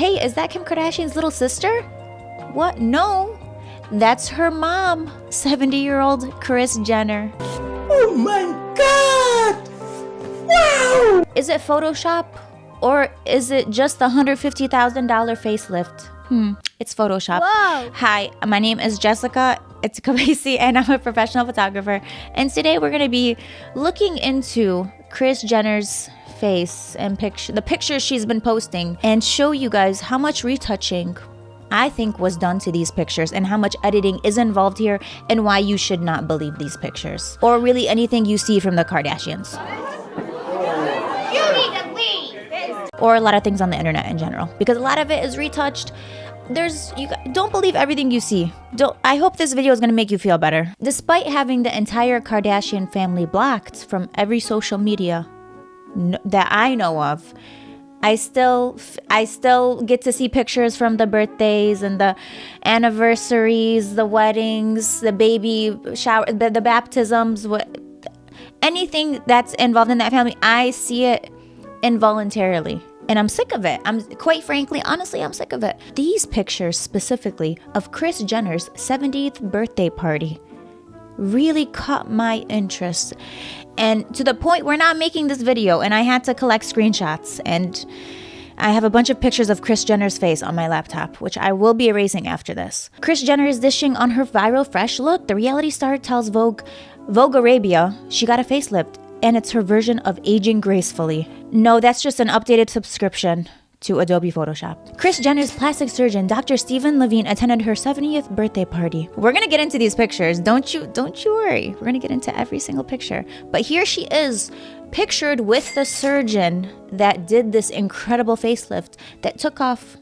Hey, is that Kim Kardashian's little sister? What? No, that's her mom, 70-year-old Kris Jenner. Oh my God! Wow! Is it Photoshop or is it just the $150,000 facelift? It's Photoshop. Whoa. Hi, my name is Jessica. It's Khloe, and I'm a professional photographer. And today we're going to be looking into Kris Jenner's face and the pictures she's been posting and show you guys how much retouching I think was done to these pictures and how much editing is involved here and why you should not believe these pictures or really anything you see from the Kardashians. You need to leave. Or a lot of things on the internet in general, because a lot of it is retouched. Don't believe everything you see. I hope this video is going to make you feel better. Despite having the entire Kardashian family blocked from every social media that I know of, I still get to see pictures from the birthdays and the anniversaries, the weddings, the baby shower, the baptisms, anything that's involved in that family. I see it involuntarily. And I'm sick of it. Quite frankly, honestly, I'm sick of it. These pictures specifically of Kris Jenner's 70th birthday party really caught my interest. And to the point we're not making this video and I had to collect screenshots. And I have a bunch of pictures of Kris Jenner's face on my laptop, which I will be erasing after this. Kris Jenner is dishing on her viral fresh look. The reality star tells Vogue Arabia she got a facelift. And it's her version of aging gracefully. No, that's just an updated subscription to Adobe Photoshop. Kris Jenner's plastic surgeon, Dr. Stephen Levine, attended her 70th birthday party. We're gonna get into these pictures. Don't you worry. We're gonna get into every single picture. But here she is, pictured with the surgeon that did this incredible facelift that took off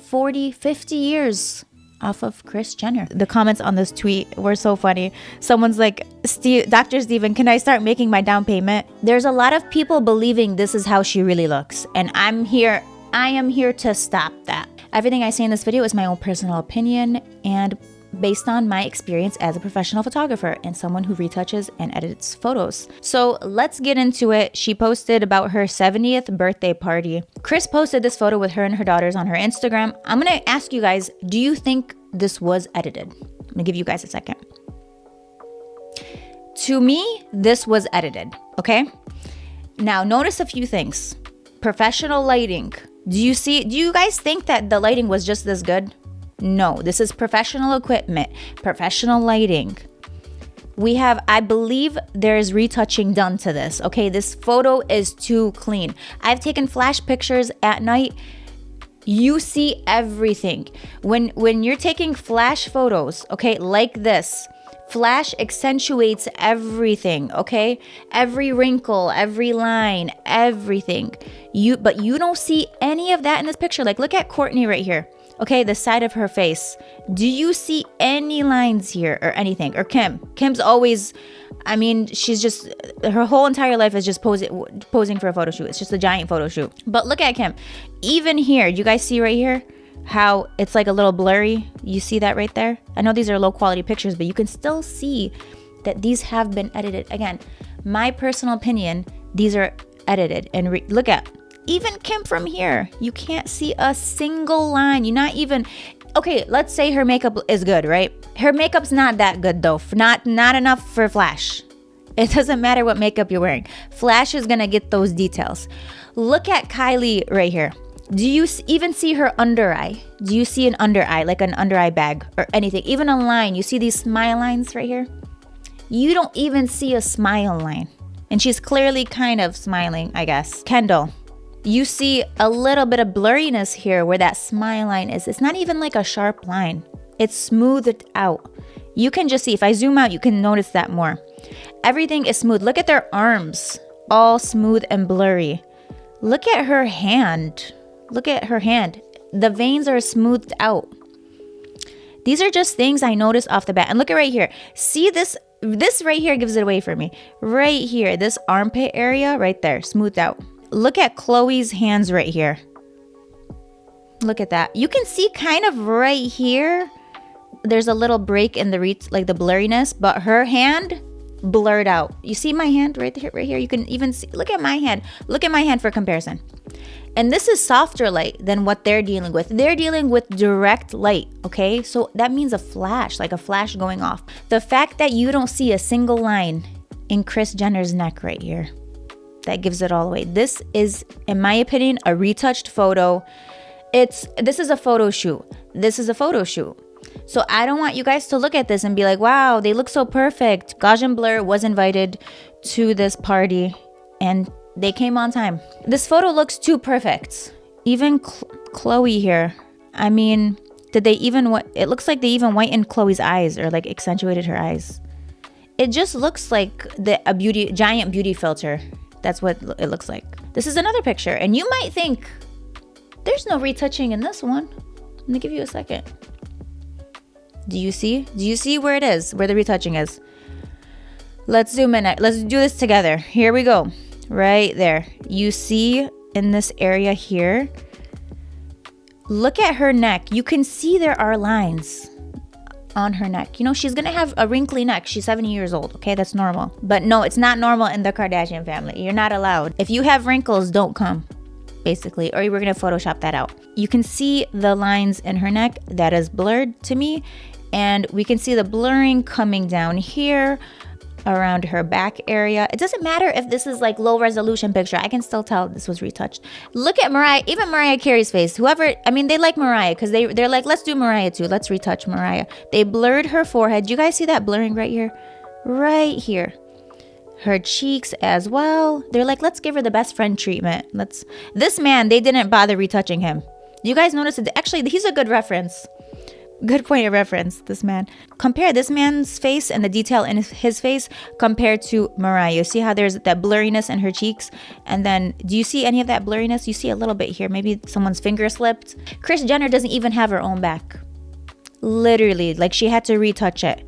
40, 50 years off of Kris Jenner. The comments on this tweet were so funny. Someone's like, Dr. Steven, can I start making my down payment? There's a lot of people believing this is how she really looks. And I am here to stop that. Everything I say in this video is my own personal opinion and based on my experience as a professional photographer and someone who retouches and edits photos. So let's get into it. She posted about her 70th birthday party. Kris posted this photo with her and her daughters on her Instagram. I'm gonna ask you guys, do you think this was edited? I'm gonna give you guys a second. To me, this was edited, okay? Now notice a few things. Professional lighting. Do you guys think that the lighting was just this good? No, this is professional equipment, professional lighting. I believe there's retouching done to this, okay? This photo is too clean. I've taken flash pictures at night. You see everything. When you're taking flash photos, okay, like this, flash accentuates everything, okay? Every wrinkle, every line, everything. But you don't see any of that in this picture. Like, look at Kourtney right here. Okay, the side of her face. Do you see any lines here or anything? Or Kim? Kim's always, she's just, her whole entire life is just posing for a photo shoot. It's just a giant photo shoot. But look at Kim. Even here, you guys see right here how it's like a little blurry? You see that right there? I know these are low quality pictures, but you can still see that these have been edited. Again, my personal opinion, these are edited. And look at, even Kim from here, you can't see a single line. You're not even, okay, let's say her makeup is good, right? Her makeup's not that good though. Not enough for flash. It doesn't matter what makeup you're wearing. Flash is gonna get those details. Look at Kylie right here. Do you even see her under eye? Do you see an under eye, like an under eye bag or anything? Even a line, you see these smile lines right here? You don't even see a smile line. And she's clearly kind of smiling, I guess. Kendall. You see a little bit of blurriness here where that smile line is. It's not even like a sharp line. It's smoothed out. You can just see, if I zoom out, you can notice that more. Everything is smooth. Look at their arms, all smooth and blurry. Look at her hand. Look at her hand. The veins are smoothed out. These are just things I noticed off the bat. And look at right here. See this? This right here gives it away for me. Right here, this armpit area right there, smoothed out. Look at Khloe's hands right here. Look at that. You can see kind of right here, there's a little break in the like the blurriness, but her hand blurred out. You see my hand right here? You can even see, look at my hand. Look at my hand for comparison. And this is softer light than what they're dealing with. They're dealing with direct light, okay? So that means a flash, like a flash going off. The fact that you don't see a single line in Kris Jenner's neck right here, that gives it all away. This is, in my opinion, a retouched photo. This is a photo shoot. This is a photo shoot. So I don't want you guys to look at this and be like, wow, they look so perfect. Gaussian Blur was invited to this party and they came on time. This photo looks too perfect. Even Khloe here. I mean, did they even, it looks like they even whitened Khloe's eyes or like accentuated her eyes. It just looks like a giant beauty filter. That's what it looks like. This is another picture. And you might think, there's no retouching in this one. I'm gonna give you a second. Do you see? Do you see where it is? Where the retouching is? Let's zoom in. Let's do this together. Here we go. Right there. You see in this area here, look at her neck. You can see there are lines on her neck. You know, she's gonna have a wrinkly neck. She's 70 years old, okay? That's normal. But no, it's not normal in the Kardashian family. You're not allowed. If you have wrinkles, don't come, basically, or we're gonna Photoshop that out. You can see the lines in her neck. That is blurred to me. And we can see the blurring coming down here around her back area. It doesn't matter if this is like low resolution picture. I can still tell this was retouched. Look at Mariah, even Mariah Carey's face. Whoever, I mean, they like Mariah because they're like, let's do Mariah too. Let's retouch Mariah. They blurred her forehead. Do you guys see that blurring right here? Right here. Her cheeks as well. They're like, let's give her the best friend treatment. This man, they didn't bother retouching him. You guys notice it? Actually, he's a good reference. Good point of reference, this man. Compare this man's face and the detail in his face compared to Mariah. See how there's that blurriness in her cheeks? And then, do you see any of that blurriness? You see a little bit here. Maybe someone's finger slipped. Kris Jenner doesn't even have her own back. Literally, like she had to retouch it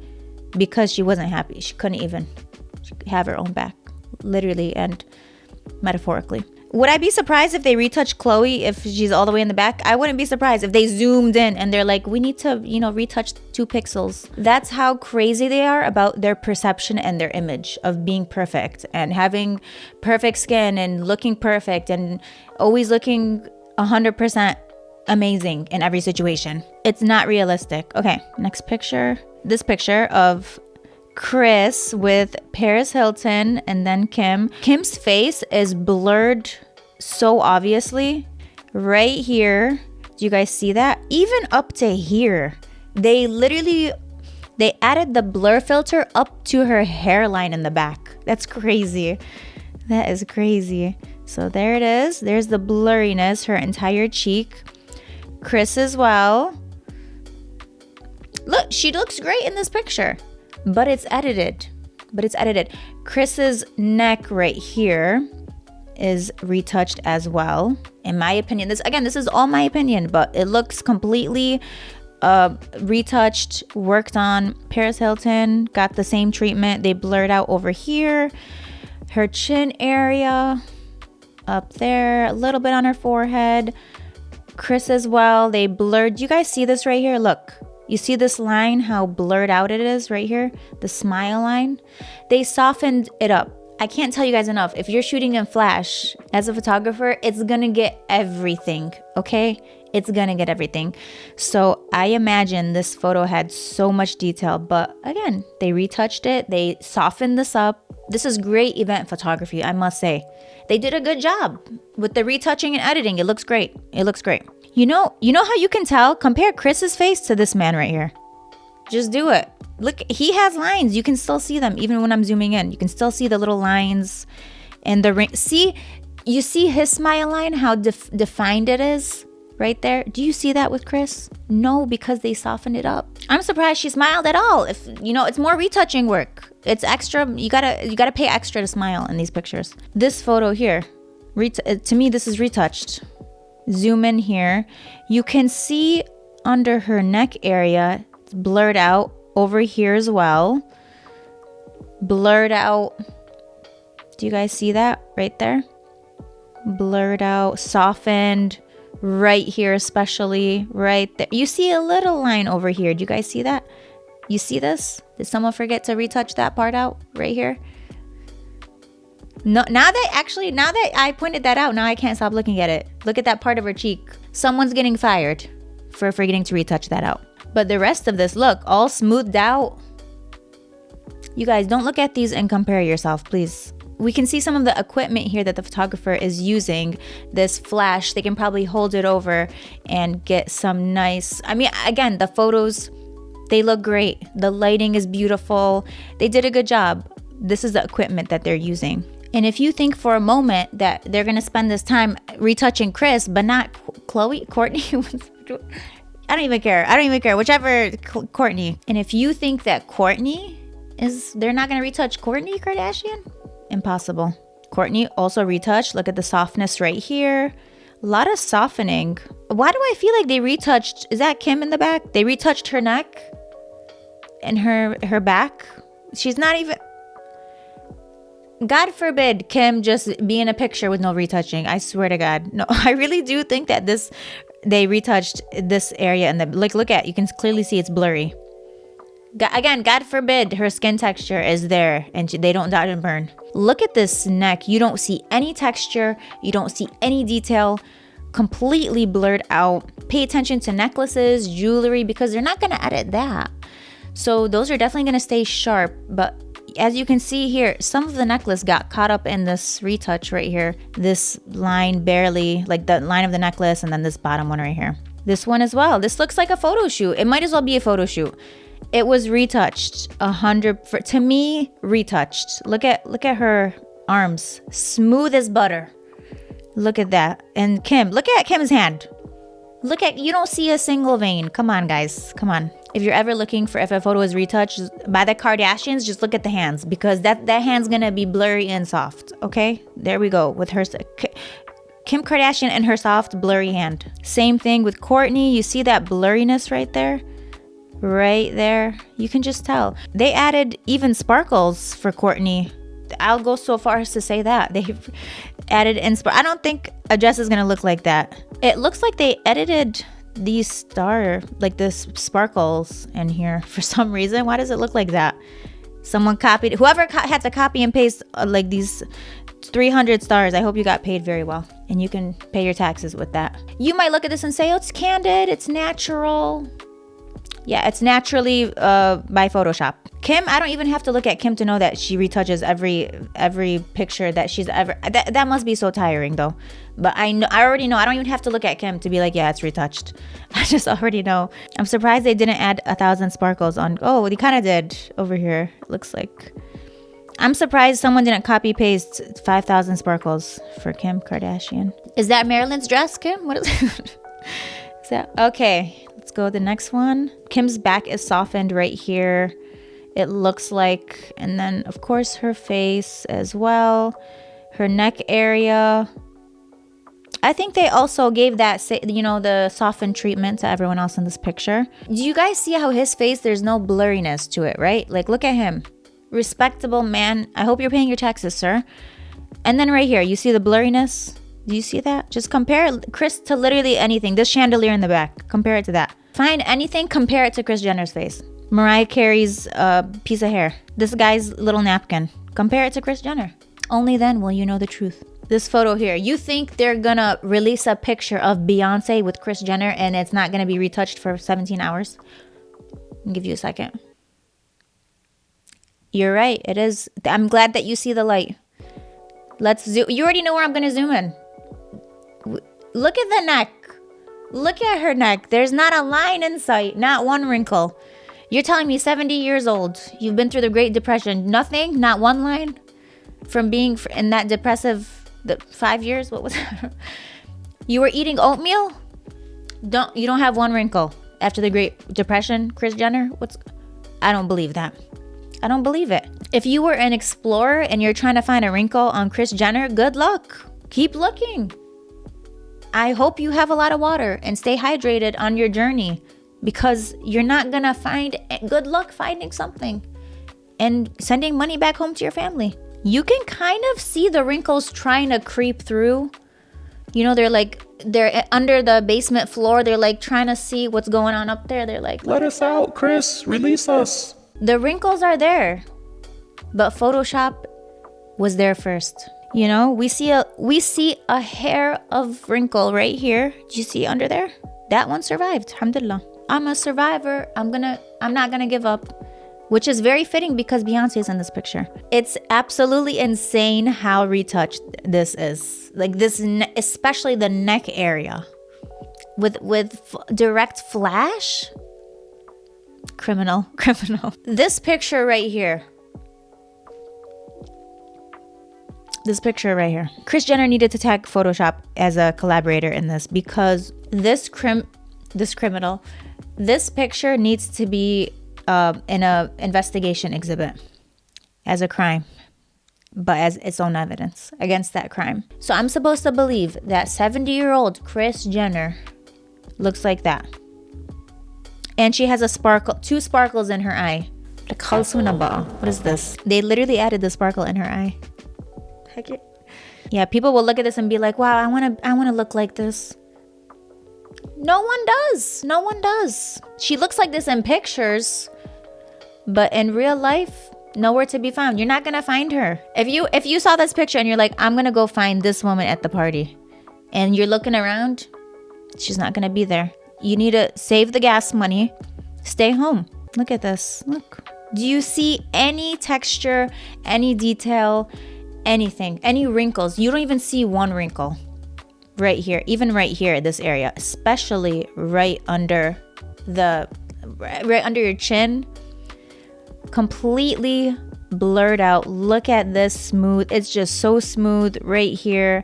because she wasn't happy. She couldn't even have her own back. Literally and metaphorically. Would I be surprised if they retouched Khloe if she's all the way in the back? I wouldn't be surprised if they zoomed in and they're like, we need to, retouch 2 pixels. That's how crazy they are about their perception and their image of being perfect and having perfect skin and looking perfect and always looking 100% amazing in every situation. It's not realistic. Okay, next picture. This picture of Kris with Paris Hilton and then Kim. Kim's face is blurred so obviously. Right here. Do you guys see that? Even up to here. They added the blur filter up to her hairline in the back. That's crazy. That is crazy. So there it is. There's the blurriness, her entire cheek. Kris as well. Look, she looks great in this picture. But it's edited. Kris's neck right here is retouched as well. In my opinion, this is all my opinion, but it looks completely retouched, worked on. Paris Hilton got the same treatment. They blurred out over here. Her chin area up there, a little bit on her forehead. Kris as well, they blurred. Do you guys see this right here? Look. You see this line, how blurred out it is right here? The smile line. They softened it up. I can't tell you guys enough. If you're shooting in flash as a photographer, it's gonna get everything, okay? It's gonna get everything. So I imagine this photo had so much detail, but again, they retouched it. They softened this up. This is great event photography, I must say. They did a good job with the retouching and editing. It looks great. It looks great. You know how you can tell? Compare Kris's face to this man right here. Just do it. Look, he has lines. You can still see them even when I'm zooming in. You can still see the little lines and the ring. See, you see his smile line, how defined it is right there. Do you see that with Kris? No, because they softened it up. I'm surprised she smiled at all. If it's more retouching work. It's extra. You gotta pay extra to smile in these pictures. This photo here, to me, this is retouched. Zoom in here. You can see under her neck area, it's blurred out over here as well. Blurred out. Do you guys see that right there? Blurred out, softened right here, especially right there. You see a little line over here. Do you guys see that? You see this? Did someone forget to retouch that part out right here? No, now that I pointed that out, now I can't stop looking at it. Look at that part of her cheek. Someone's getting fired for forgetting to retouch that out. But the rest of this, look, all smoothed out. You guys, don't look at these and compare yourself, please. We can see some of the equipment here that the photographer is using. This flash, they can probably hold it over and get some nice, I mean, again, the photos, they look great. The lighting is beautiful. They did a good job. This is the equipment that they're using. And if you think for a moment that they're gonna spend this time retouching Kris, but not Khloe, Kourtney, I don't even care. Whichever, Kourtney. And if you think that they're not gonna retouch Kourtney Kardashian, impossible. Kourtney also retouched. Look at the softness right here. A lot of softening. Why do I feel like they retouched? Is that Kim in the back? They retouched her neck and her back. She's not even. God forbid Kim just be in a picture with no retouching. I swear to God. No, I really do think that they retouched this area and look at, you can clearly see it's blurry. Again, God forbid her skin texture is there and they don't dot and burn. Look at this neck. You don't see any texture. You don't see any detail. Completely blurred out. Pay attention to necklaces, jewelry, because they're not going to edit that. So those are definitely going to stay sharp. But as you can see here, some of the necklace got caught up in this retouch right here. This line barely, like the line of the necklace, and then this bottom one right here. This one as well. This looks like a photo shoot. It might as well be a photo shoot. It was retouched 100 to me, retouched. Look at her arms, smooth as butter. Look at that. And Kim, look at Kim's hand. You don't see a single vein. Come on, guys, come on. If you're ever looking for if a photo is retouched by the Kardashians, just look at the hands, because that hand's gonna be blurry and soft. Okay, there we go with her. Kim Kardashian and her soft, blurry hand. Same thing with Kourtney. You see that blurriness right there? Right there. You can just tell. They added even sparkles for Kourtney. I'll go so far as to say that. They added in I don't think a dress is going to look like that. It looks like they edited these this sparkles in here for some reason. Why does it look like that? Someone copied, whoever had to copy and paste like these 300 stars. I hope you got paid very well and you can pay your taxes with that. You might look at this and say, oh, it's candid, it's natural. Yeah, it's naturally by Photoshop. Kim, I don't even have to look at Kim to know that she retouches every picture that she's ever. That must be so tiring though. But I already know. I don't even have to look at Kim to be like, yeah, it's retouched. I just already know. I'm surprised they didn't add 1,000 sparkles on. Oh, they kind of did over here. It looks like. I'm surprised someone didn't copy paste 5,000 sparkles for Kim Kardashian. Is that Marilyn's dress, Kim? What is it? Is that okay? Let's go to the next one. Kim's back is softened right here. It looks like, and then of course her face as well, her neck area. I think they also gave that, the softened treatment to everyone else in this picture. Do you guys see how his face, there's no blurriness to it, right? Like, look at him. Respectable man. I hope you're paying your taxes, sir. And then right here, you see the blurriness? Do you see that? Just compare Kris to literally anything. This chandelier in the back, compare it to that. Find anything, compare it to Kris Jenner's face. Mariah Carey's piece of hair. This guy's little napkin. Compare it to Kris Jenner. Only then will you know the truth. This photo here. You think they're gonna release a picture of Beyonce with Kris Jenner and it's not gonna be retouched for 17 hours? I'll give you a second. You're right, it is. I'm glad that you see the light. Let's zoom. You already know where I'm gonna zoom in. Look at the neck. Look at her neck. There's not a line in sight, not one wrinkle. You're telling me 70 years old, you've been through the Great Depression, nothing, not one line from being in that depressive 5 years? What was that? You were eating oatmeal? You don't have one wrinkle after the Great Depression, Kris Jenner? I don't believe that. I don't believe it. If you were an explorer and you're trying to find a wrinkle on Kris Jenner, good luck. Keep looking. I hope you have a lot of water and stay hydrated on your journey, because you're not gonna find. Good luck finding something and sending money back home to your family. You can kind of see the wrinkles trying to creep through. They're under the basement floor. They're like trying to see what's going on up there. They're like, let us out, Kris. Release us. The wrinkles are there, but Photoshop was there first. You know, we see a hair of wrinkle right here. Do you see under there? That one survived. Alhamdulillah. I'm a survivor. I'm not gonna give up. Which is very fitting because Beyonce is in this picture. It's absolutely insane how retouched this is. Like this, especially the neck area, with direct flash. Criminal. This picture right here. This picture right here. Kris Jenner needed to tag Photoshop as a collaborator in this because this criminal, this picture needs to be in a investigation exhibit as a crime, but as its own evidence against that crime. So I'm supposed to believe that 70-year-old Kris Jenner looks like that. And she has two sparkles in her eye. What is this? They literally added the sparkle in her eye. Heck yeah. Yeah, people will look at this and be like, wow, I wanna look like this. No one does. She looks like this in pictures, but in real life, nowhere to be found. You're not gonna find her. If you saw this picture and you're like, I'm gonna go find this woman at the party, and you're looking around, she's not gonna be there. You need to save the gas money, stay home. Look at this. Look. Do you see any texture, any detail, anything, any wrinkles? You don't even see one wrinkle. Right here, even right here, this area, especially right under your chin, completely blurred out. Look at this smooth. It's just so smooth right here.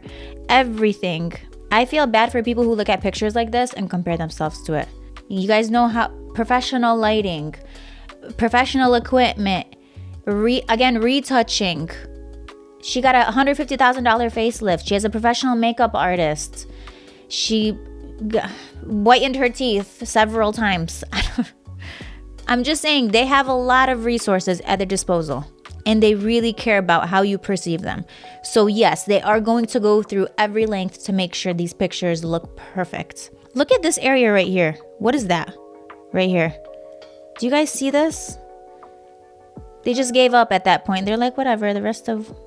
Everything. I feel bad for people who look at pictures like this and compare themselves to it. You guys know how professional lighting, professional equipment, retouching. She got a $150,000 facelift. She has a professional makeup artist. She whitened her teeth several times. I'm just saying they have a lot of resources at their disposal, and they really care about how you perceive them. So yes, they are going to go through every length to make sure these pictures look perfect. Look at this area right here. What is that? Right here. Do you guys see this? They just gave up at that point. They're like, whatever,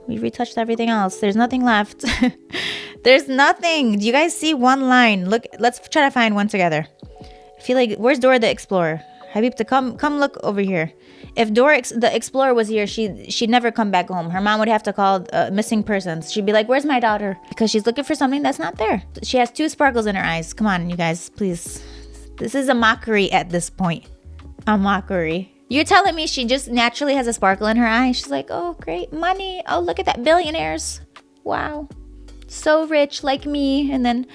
we retouched everything else. There's nothing left. There's nothing. Do you guys see one line? Look, let's try to find one together. I feel like, where's Dora the Explorer? Habibta, come look over here. If Dora the Explorer was here, she'd never come back home. Her mom would have to call missing persons. She'd be like, where's my daughter? Because she's looking for something that's not there. She has two sparkles in her eyes. Come on, you guys, please. This is a mockery at this point. A mockery. You're telling me she just naturally has a sparkle in her eye? She's like, oh, great, money. Oh, look at that, billionaires. Wow. So rich like me. And then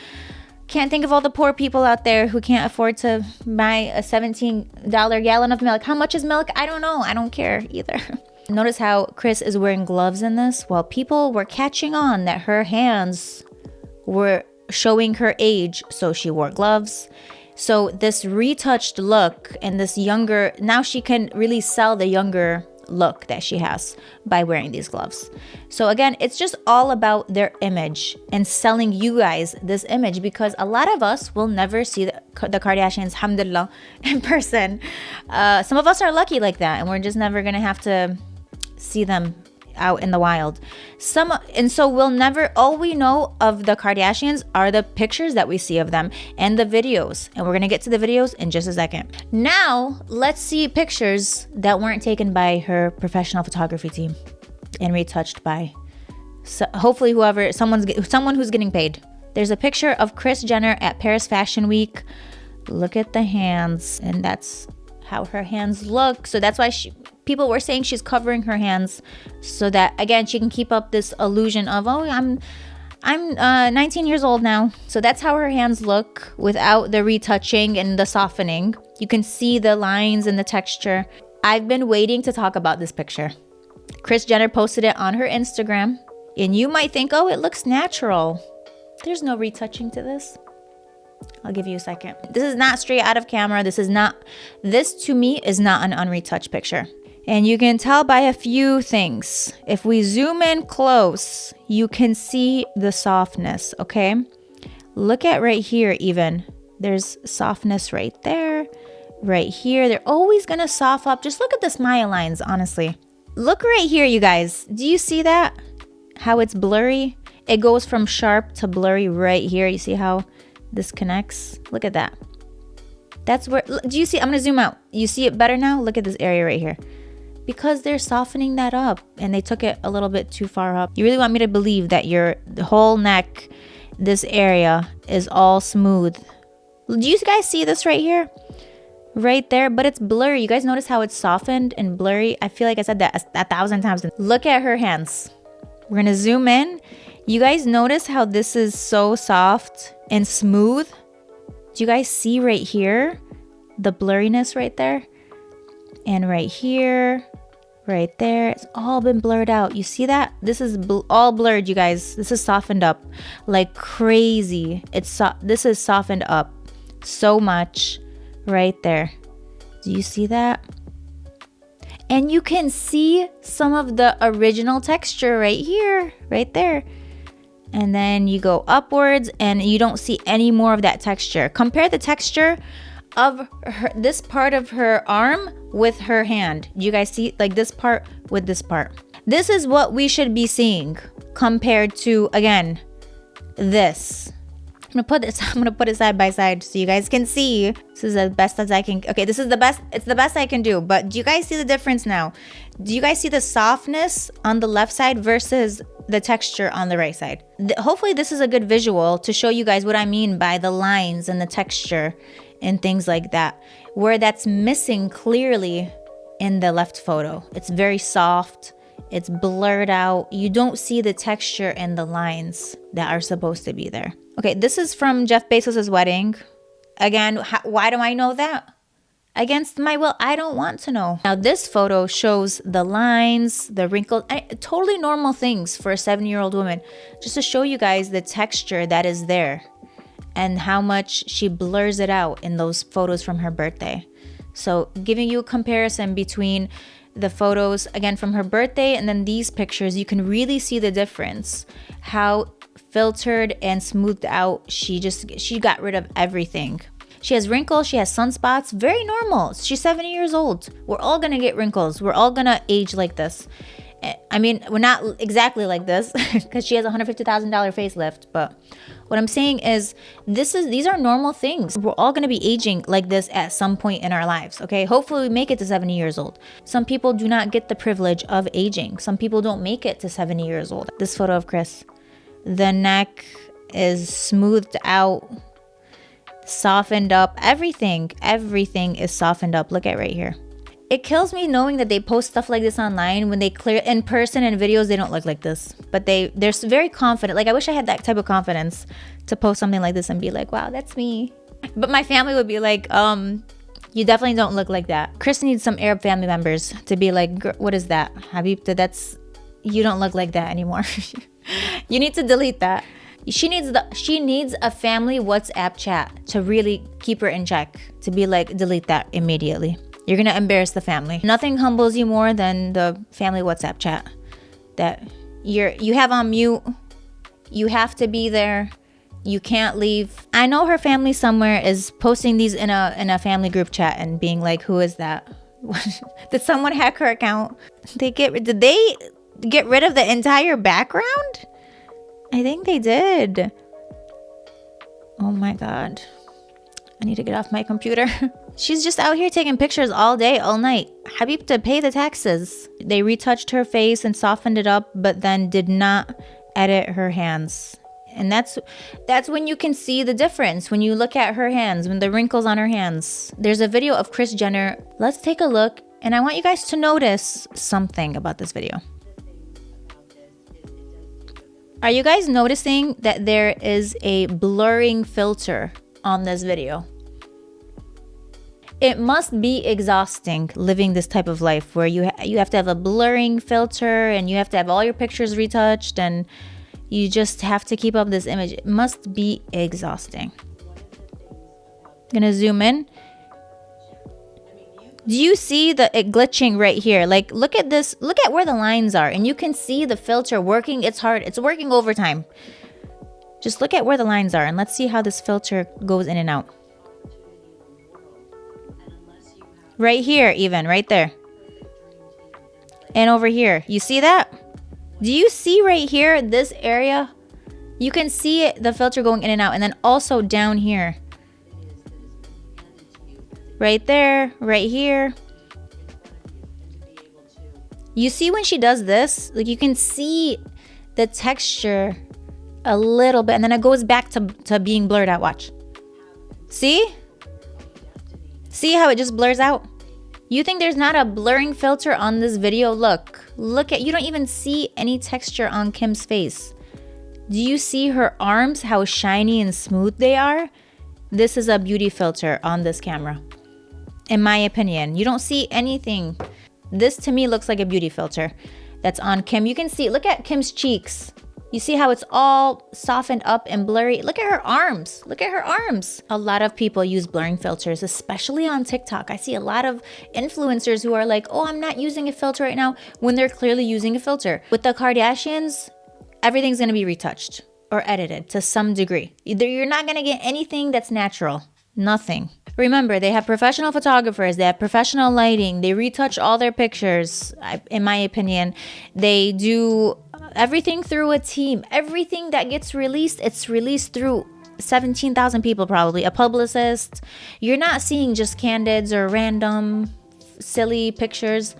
can't think of all the poor people out there who can't afford to buy a $17 gallon of milk. How much is milk? I don't know. I don't care either. Notice how Kris is wearing gloves in this? While people were catching on that her hands were showing her age, so she wore gloves. So this retouched look and this younger, now she can really sell the younger look that she has by wearing these gloves. So again, it's just all about their image and selling you guys this image, because a lot of us will never see the Kardashians, alhamdulillah, in person. Some of us are lucky like that, and we're just never gonna have to see them out in the wild. And so we'll never, all we know of the Kardashians are the pictures that we see of them and the videos, and we're gonna get to the videos in just a second. Now let's see pictures that weren't taken by her professional photography team and retouched by hopefully someone who's getting paid. There's a picture of Kris Jenner at Paris Fashion Week. Look at the hands, and that's how her hands look. So that's why people were saying she's covering her hands so that, again, she can keep up this illusion of, oh, I'm 19 years old now. So that's how her hands look without the retouching and the softening. You can see the lines and the texture. I've been waiting to talk about this picture. Kris Jenner posted it on her Instagram, and you might think, oh, it looks natural. There's no retouching to this. I'll give you a second. This is not straight out of camera. This to me is not an unretouched picture. And you can tell by a few things. If we zoom in close, you can see the softness, okay? Look at right here even. There's softness right there, right here. They're always gonna soften up. Just look at the smile lines, honestly. Look right here, you guys. Do you see that? how it's blurry? It goes from sharp to blurry right here. You see how this connects? Look at that. That's where, do you see? I'm gonna zoom out. You see it better now? Look at this area right here. Because they're softening that up and they took it a little bit too far up. You really want me to believe that your whole neck, this area is all smooth. Do you guys see this right here? Right there, but it's blurry. You guys notice how it's softened and blurry? I feel like I said that 1,000 times. Look at her hands. We're gonna zoom in. You guys notice how this is so soft and smooth? Do you guys see right here? The blurriness right there? And right here, right there, it's all been blurred out. You see that? This is all blurred, you guys. This is softened up like crazy. This is softened up so much right there. Do you see that? And you can see some of the original texture right here, right there. And then you go upwards and you don't see any more of that texture. Compare the texture of this part of her arm with her hand. You guys see like this part with this part. This is what we should be seeing compared to, again, this. I'm gonna put it side by side so you guys can see. This is the best as I can. Okay, this is the best. It's the best I can do. But do you guys see the difference now? Do you guys see the softness on the left side versus the texture on the right side? Hopefully this is a good visual to show you guys what I mean by the lines and the texture and things like that, where that's missing clearly in the left photo. It's very soft. It's blurred out. You don't see the texture and the lines that are supposed to be there. Okay, this is from Jeff Bezos' wedding. Again, why do I know that? Against my will, I don't want to know. Now this photo shows the lines, the wrinkles, totally normal things for a 7-year-old woman. Just to show you guys the texture that is there and how much she blurs it out in those photos from her birthday. So giving you a comparison between the photos, again, from her birthday and then these pictures, you can really see the difference. How filtered and smoothed out she got rid of everything. She has wrinkles, she has sunspots, very normal. She's 70 years old. We're all gonna get wrinkles. We're all gonna age like this. I mean, we're not exactly like this because she has a $150,000 facelift, but what I'm saying is these are normal things. We're all gonna be aging like this at some point in our lives, okay? Hopefully we make it to 70 years old. Some people do not get the privilege of aging. Some people don't make it to 70 years old. This photo of Kris. The neck is smoothed out, softened up. Everything is softened up. Look at right here. It kills me knowing that they post stuff like this online when they clear in person and videos they don't look like this, but they're very confident. Like I wish I had that type of confidence to post something like this and be like, wow, that's me. But my family would be like, you definitely don't look like that. Kris needs some Arab family members to be like, what is that, Habib? You don't look like that anymore. You need to delete that. She needs a family WhatsApp chat to really keep her in check, to be like, delete that immediately. You're gonna embarrass the family. Nothing humbles you more than the family WhatsApp chat that you have on mute. You have to be there. You can't leave. I know her family somewhere is posting these in a family group chat and being like, who is that? Did someone hack her account? Did they get rid of the entire background? I think they did. Oh my God. I need to get off my computer. She's just out here taking pictures all day, all night. Habib, to pay the taxes. They retouched her face and softened it up, but then did not edit her hands. And that's when you can see the difference. When you look at her hands, when the wrinkles on her hands. There's a video of Kris Jenner. Let's take a look. And I want you guys to notice something about this video. Are you guys noticing that there is a blurring filter on this video? It must be exhausting living this type of life where you have to have a blurring filter and you have to have all your pictures retouched and you just have to keep up this image. It must be exhausting. I'm gonna zoom in. Do you see it glitching right here? Like, look at this. Look at where the lines are. And you can see the filter working. It's hard. It's working overtime. Just look at where the lines are. And let's see how this filter goes in and out. Right here, even. Right there. And over here. You see that? Do you see right here, this area? You can see it, the filter going in and out, and then also down here. Right there, right here. You see when she does this, like you can see the texture a little bit, and then it goes back to being blurred out. Watch. See? See how it just blurs out? You think there's not a blurring filter on this video? Look at, you don't even see any texture on Kim's face. Do you see her arms, how shiny and smooth they are? This is a beauty filter on this camera. In my opinion, you don't see anything. This to me looks like a beauty filter that's on Kim. You can see, look at Kim's cheeks. You see how it's all softened up and blurry? Look at her arms. Look at her arms. A lot of people use blurring filters, especially on TikTok. I see a lot of influencers who are like, oh, I'm not using a filter right now, when they're clearly using a filter. With the Kardashians, everything's gonna be retouched or edited to some degree. You're not gonna get anything that's natural. Nothing. Remember, they have professional photographers, they have professional lighting, they retouch all their pictures, in my opinion. They do everything through a team. Everything that gets released, it's released through 17,000 people probably, a publicist. You're not seeing just candids or random silly pictures.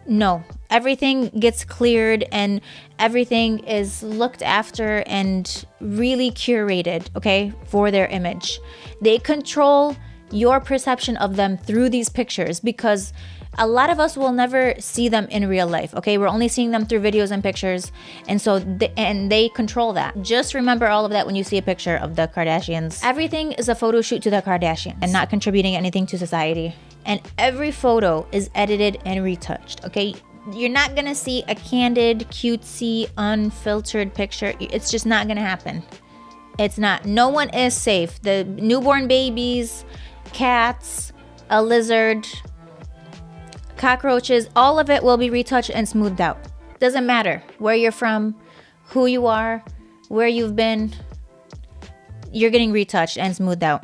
No, everything gets cleared and everything is looked after and really curated, okay, for their image. They control your perception of them through these pictures because a lot of us will never see them in real life, okay? We're only seeing them through videos and pictures, and so they control that. Just remember all of that when you see a picture of the Kardashians. Everything is a photo shoot to the Kardashians and not contributing anything to society. And every photo is edited and retouched, okay? You're not gonna see a candid, cutesy, unfiltered picture. It's just not gonna happen. It's not. No one is safe. The newborn babies, cats, a lizard, cockroaches, all of it will be retouched and smoothed out. Doesn't matter where you're from, who you are, where you've been, you're getting retouched and smoothed out.